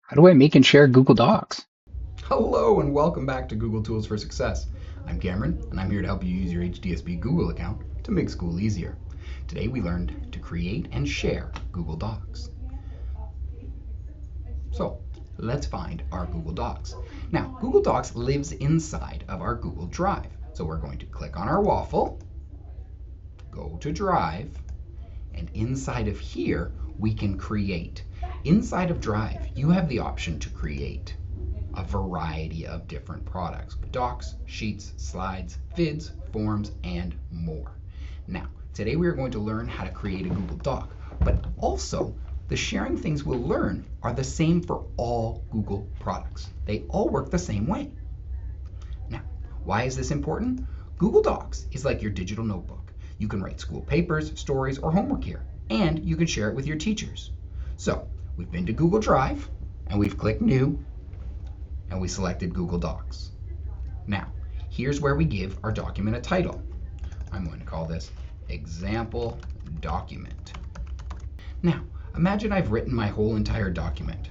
How do I make and share Google Docs? Hello and welcome back to Google Tools for Success. I'm Cameron and I'm here to help you use your HDSB Google account to make school easier. Today we learned to create and share Google Docs. So let's find our Google Docs. Now Google Docs lives inside of our Google Drive. So we're going to click on our waffle, go to Drive, and inside of here we can create. Inside of Drive you have the option to create a variety of different products: docs, sheets, slides, vids, forms, and more. Now, today we are going to learn how to create a Google Doc, but also the sharing things we'll learn are the same for all Google products. They all work the same way. Now, why is this important? Google Docs is like your digital notebook. You can write school papers, stories, or homework here, and you can share it with your teachers. So, we've been to Google Drive, and we've clicked New, and we selected Google Docs. Now, here's where we give our document a title. I'm going to call this Example Document. Now, imagine I've written my whole entire document.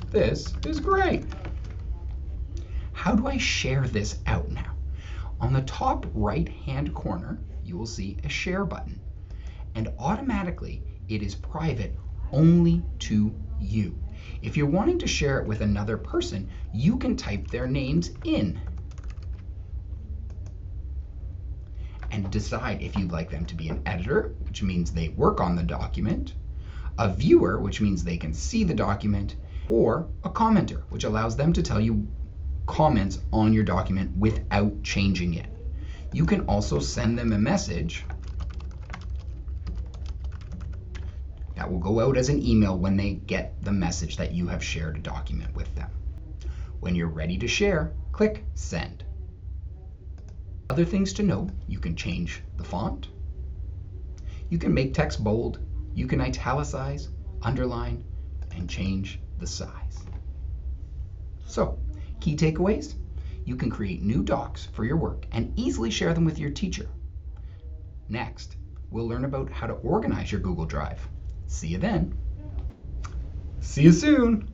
This is great. How do I share this out now? On the top right-hand corner, you will see a Share button, and automatically it is private only to you. If you're wanting to share it with another person, you can type their names in and decide if you'd like them to be an editor, which means they work on the document, a viewer, which means they can see the document, or a commenter, which allows them to tell you comments on your document without changing it. You can also send them a message that will go out as an email when they get the message that you have shared a document with them. When you're ready to share, click Send. Other things to know: you can change the font, you can make text bold, you can italicize, underline, and change the size. So, key takeaways: you can create new docs for your work and easily share them with your teacher. Next, we'll learn about how to organize your Google Drive. See you then. See you soon.